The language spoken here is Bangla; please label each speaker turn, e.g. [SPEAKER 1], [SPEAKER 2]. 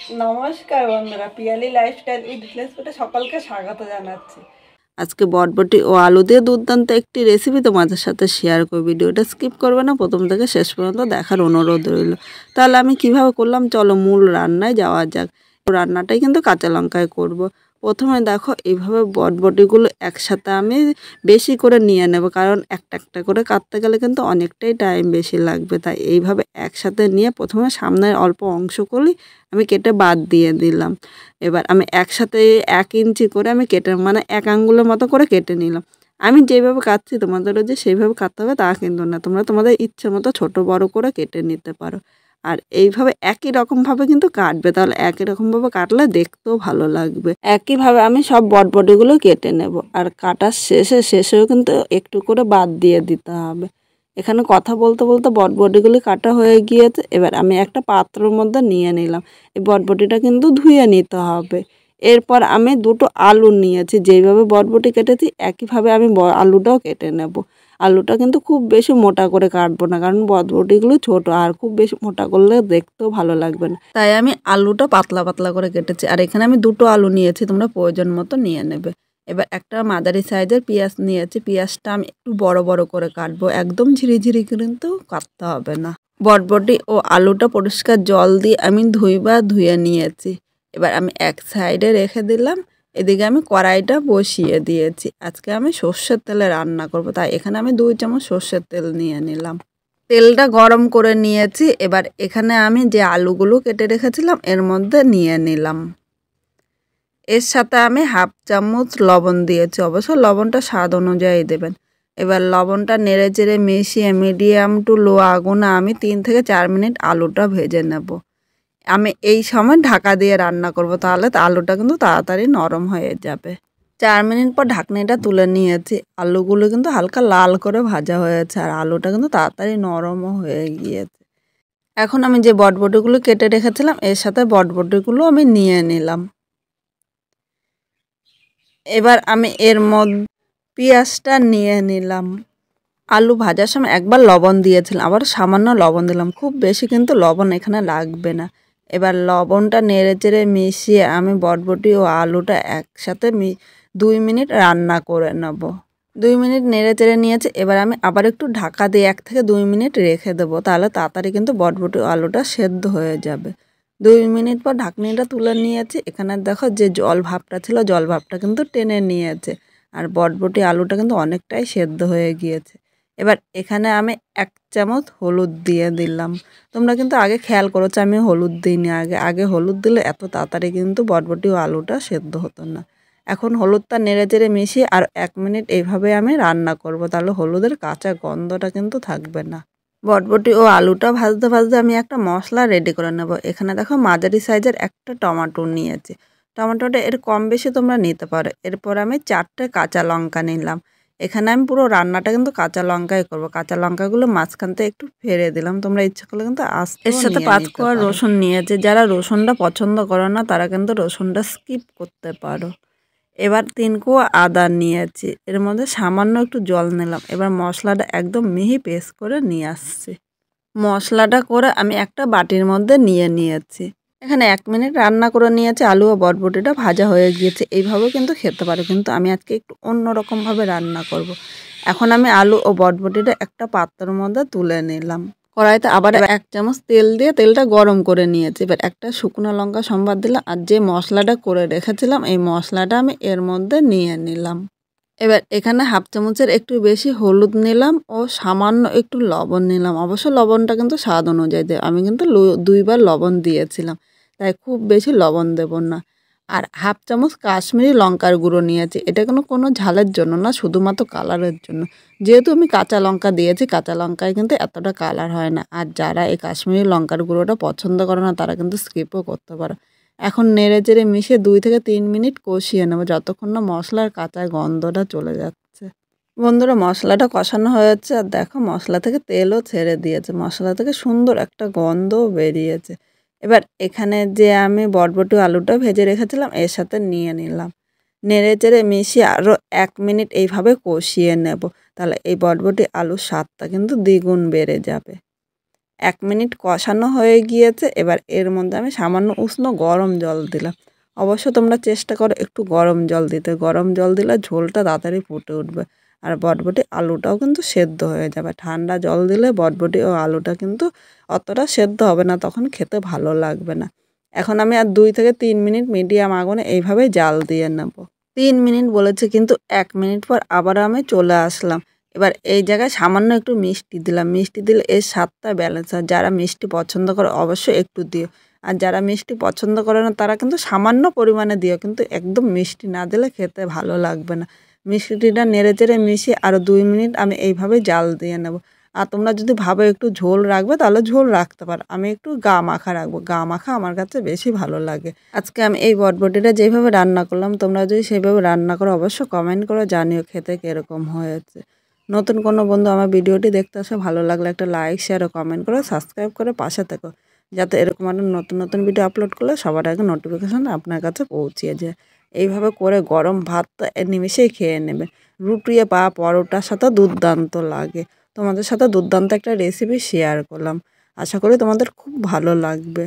[SPEAKER 1] নমস্কার বন্ধুরা, পিয়ালি লাইফস্টাইল উইথ ভিলেজ ফুডে সকলকে স্বাগত জানাচ্ছি। আজকে বটবটি ও আলু দিয়ে দুর্দান্ত একটি রেসিপি তোমাদের সাথে শেয়ার করব। ভিডিওটা স্কিপ করবে না, প্রথম থেকে শেষ পর্যন্ত দেখার অনুরোধ রইল। তাহলে আমি কিভাবে করলাম, চলো মূল রান্নায় যাওয়া যাক। রান্নাটাই কিন্তু কাঁচা লঙ্কায় করব। প্রথমে দেখো এইভাবে বটবটিগুলো একসাথে আমি বেশি করে নিয়ে নেব, কারণ একটা একটা করে কাটতে গেলে কিন্তু অনেকটাই টাইম বেশি লাগবে। তাই এইভাবে একসাথে নিয়ে প্রথমে সামনের অল্প অংশগুলি আমি কেটে বাদ দিয়ে দিলাম। এবার আমি একসাথে 1 ইঞ্চি করে আমি কেটে, মানে 1 আঙ্গুলের মতো করে কেটে নিলাম। আমি যেভাবে কাটছি তোমাদেরও যে সেইভাবে কাটতে হবে তা কিন্তু না, তোমরা তোমাদের ইচ্ছে মতো ছোট বড় করে কেটে নিতে পারো। আর এইভাবে একই রকমভাবে কিন্তু কাটবে, তাহলে একই রকমভাবে কাটলে দেখতেও ভালো লাগবে। একইভাবে আমি সব বটবটিগুলো কেটে নেব, আর কাটার শেষেও কিন্তু একটু করে বাদ দিয়ে দিতে হবে। এখানে কথা বলতে বলতে বটবটিগুলি কাটা হয়ে গিয়েছে। এবার আমি একটা পাত্রের মধ্যে নিয়ে নিলাম। এই বটবটিটা কিন্তু ধুয়ে নিতে হবে। এরপর আমি দুটো আলু নিয়েছি, যেইভাবে বটবটি কেটেছি একইভাবে আমি আলুটাও কেটে নেব। আলুটা কিন্তু খুব বেশি মোটা করে কাটবো না, কারণ বটবটিগুলো ছোট, আর খুব বেশি মোটা করলে দেখতেও ভালো লাগবে না। তাই আমি আলুটা পাতলা পাতলা করে কেটেছি। আর এখানে আমি দুটো আলু নিয়েছি, তোমরা প্রয়োজন মতো নিয়ে নেবে। এবার একটা মাঝারি সাইজের পেঁয়াজ নিয়েছি। পেঁয়াজটা আমি একটু বড় বড় করে কাটবো, একদম ঝিরিঝিরি কিন্তু কাটতে হবে না। বটবটি ও আলুটা পরিষ্কার জল দিয়ে আমি ধুয়ে নিয়েছি। এবার আমি এক সাইডে রেখে দিলাম। এদিকে আমি কড়াইটা বসিয়ে দিয়েছি। আজকে আমি সর্ষের তেলে রান্না করব, তাই এখানে আমি 2 চামচ সর্ষের তেল নিয়ে নিলাম। তেলটা গরম করে নিয়েছি। এবার এখানে আমি যে আলুগুলো কেটে রেখেছিলাম এর মধ্যে নিয়ে নিলাম। এর সাথে আমি 1/2 চামচ লবণ দিয়েছি, অবশ্য লবণটা স্বাদ অনুযায়ী দেবেন। এবার লবণটা নেড়ে চেড়ে মিশিয়ে মিডিয়াম টু লো আগুনে আমি 3 থেকে 4 মিনিট আলুটা ভেজে নেব। আমি এই সময় ঢাকা দিয়ে রান্না করব, তাহলে আলুটা কিন্তু তাড়াতাড়ি নরম হয়ে যাবে। 4 মিনিট পর ঢাকনিটা তুলে নিয়েছি। আলুগুলো কিন্তু হালকা লাল করে ভাজা হয়েছে, আর আলুটা কিন্তু তাড়াতাড়ি নরমও হয়ে গিয়েছে। এখন আমি যে বটবটিগুলো কেটে রেখেছিলাম এর সাথে বটবটিগুলো আমি নিয়ে নিলাম। এবার আমি এর মধ্যে পেঁয়াজটা নিয়ে নিলাম। আলু ভাজার সময় একবার লবণ দিয়েছিলাম, আবার সামান্য লবণ দিলাম, খুব বেশি কিন্তু লবণ এখানে লাগবে না। এবার লবণটা নেড়ে চেড়ে মিশিয়ে আমি বটবটি ও আলুটা একসাথে 2 মিনিট রান্না করে নেব। 2 মিনিট নেড়ে চেড়ে নিয়েছি। এবার আমি আবার একটু ঢাকা দিয়ে 1 থেকে 2 মিনিট রেখে দেবো, তাহলে তাড়াতাড়ি কিন্তু বটবটি ও আলুটা সেদ্ধ হয়ে যাবে। 2 মিনিট পর ঢাকনিটা তুলে নিয়েছি। এখানে দেখো যে জল ভাবটা ছিল, জল ভাবটা কিন্তু টেনে নিয়েছে, আর বটবটি আলুটা কিন্তু অনেকটাই সেদ্ধ হয়ে গিয়েছে। এবার এখানে আমি 1 চামচ হলুদ দিয়ে দিলাম। তোমরা কিন্তু আগে খেয়াল করেছো আমি হলুদ দিইনি। আগে হলুদ দিলে এত তাড়াতাড়ি কিন্তু বটবটি ও আলুটা সেদ্ধ হতো না। এখন হলুদটা নেড়ে চেড়ে মিশিয়ে আর 1 মিনিট এইভাবে আমি রান্না করব, তাহলে হলুদের কাঁচা গন্ধটা কিন্তু থাকবে না। বটবটি ও আলুটা ভাজতে ভাজতে আমি একটা মশলা রেডি করে নেব। এখানে দেখো মাঝারি সাইজের একটা টমেটো নিয়েছি। টমেটোটা এর কম বেশি তোমরা নিতে পারো। এরপর আমি 4টে কাঁচা লঙ্কা নিলাম। এখানে আমি পুরো রান্নাটা কিন্তু কাঁচা লঙ্কাই করব। কাঁচা লঙ্কাগুলো মাঝখান থেকে একটু ফেলে দিলাম, তোমরা ইচ্ছা করলে কিন্তু এর সাথে 5 কোয়া রসুন নিয়েছে। যারা রসুনটা পছন্দ করে না তারা কিন্তু রসুনটা স্কিপ করতে পারো। এবার 3 কোয়া আদা নিয়েছি, এর মধ্যে সামান্য একটু জল নিলাম। এবার মশলাটা একদম মিহি পেস্ট করে নিয়ে আসছি। মশলাটা করে আমি একটা বাটির মধ্যে নিয়ে নিয়েছি। এখানে 1 মিনিট রান্না করে নিয়েছি। আলু ও বটবটিটা ভাজা হয়ে গিয়েছে। এইভাবেও কিন্তু খেতে পারো, কিন্তু আমি আজকে একটু অন্যরকমভাবে রান্না করব। এখন আমি আলু ও বটবটিটা একটা পাত্রের মধ্যে তুলে নিলাম। কড়াইতে আবার 1 চামচ তেল দিয়ে তেলটা গরম করে নিয়েছি। এবার একটা শুকনো লঙ্কা সম্বাদ দিলাম, আর যে মশলাটা করে রেখেছিলাম এই মশলাটা আমি এর মধ্যে নিয়ে নিলাম। এবার এখানে 1/2 চামচের একটু বেশি হলুদ নিলাম ও সামান্য একটু লবণ নিলাম। অবশ্য লবণটা কিন্তু স্বাদ অনুযায়ী দেব, আমি কিন্তু 2 বার লবণ দিয়েছিলাম, তাই খুব বেশি লবণ দেব না। আর 1/2 চামচ কাশ্মীরি লঙ্কার গুঁড়ো নিয়েছি। এটা কোনো ঝালের জন্য না, শুধুমাত্র কালারের জন্য। যেহেতু আমি কাঁচা লঙ্কা দিয়েছি, কাঁচা লঙ্কায় কিন্তু এতটা কালার হয় না। আর যারা এই কাশ্মীরি লঙ্কার গুঁড়োটা পছন্দ করে না তারা কিন্তু স্কিপও করতে পারে। এখন নেড়ে চেড়ে মিশিয়ে 2 থেকে 3 মিনিট কষিয়ে নেব, যতক্ষণ না মশলার কাঁচা গন্ধটা চলে যাচ্ছে। বন্ধুরা, মশলাটা কষানো হয়েছে, আর দেখো মশলা থেকে তেলও ছেড়ে দিয়েছে, মশলা থেকে সুন্দর একটা গন্ধও বেরিয়েছে। এবার এখানে যে আমি বটবটি আলুটা ভেজে রেখেছিলাম এর সাথে নিয়ে নিলাম। নেড়ে চেড়ে মিশিয়ে আরও 1 মিনিট এইভাবে কষিয়ে নেব, তাহলে এই বটবটি আলুর স্বাদটা কিন্তু দ্বিগুণ বেড়ে যাবে। 1 মিনিট কষানো হয়ে গিয়েছে। এবার এর মধ্যে আমি সামান্য উষ্ণ গরম জল দিলাম। অবশ্য তোমরা চেষ্টা করো একটু গরম জল দিতে। গরম জল দিলে ঝোলটা তাড়াতাড়ি ফুটে উঠবে। আর বটবটি আলুটাও কিন্তু সেদ্ধ হয়ে যাবে। ঠান্ডা জল দিলে বটবটি ও আলুটা কিন্তু অতটা সেদ্ধ হবে না, তখন খেতে ভালো লাগবে না। এখন আমি আর 2 থেকে 3 মিনিট মিডিয়াম আগুনে এইভাবেই জাল দিয়ে নেব। 3 মিনিট বলেছে কিন্তু 1 মিনিট পর আবার আমি চলে আসলাম। এবার এই জায়গায় সামান্য একটু মিষ্টি দিলাম। মিষ্টি দিলে এর স্বাদটা ব্যালেন্স হয়। যারা মিষ্টি পছন্দ করে অবশ্যই একটু দিও। আর যারা মিষ্টি পছন্দ করে না তারা কিন্তু সামান্য পরিমাণে দিও, কিন্তু একদম মিষ্টি না দিলে খেতে ভালো লাগবে না। মিষ্টিটা নেড়েচেড়ে মিশিয়ে আরও 2 মিনিট আমি এইভাবেই জাল দিয়ে নেব। আর তোমরা যদি ভাবো একটু ঝোল রাখবে তাহলে ঝোল রাখতে পারো। আমি একটু গা মাখা রাখবো। গা মাখা আমার কাছে বেশি ভালো লাগে। আজকে আমি এই বটবটিটা যেভাবে রান্না করলাম তোমরা যদি সেভাবে রান্না করো অবশ্যই কমেন্ট করে জানিও খেতে কীরকম হয়েছে। নতুন কোনো বন্ধু আমার ভিডিওটি দেখতে আসে, ভালো লাগলে একটা লাইক শেয়ার ও কমেন্ট করে সাবস্ক্রাইব করে পাশে থেকো, যাতে এরকম আরও নতুন নতুন ভিডিও আপলোড করলে সবার আগে নোটিফিকেশান আপনার কাছে পৌঁছিয়ে যায়। এইভাবে করে গরম ভাত তো নিমিষেই খেয়ে নেবে। রুটি বা পরোটার সাথে দুর্দান্ত লাগে। তোমাদের সাথে দুর্দান্ত একটা রেসিপি শেয়ার করলাম। আশা করি তোমাদের খুব ভালো লাগবে।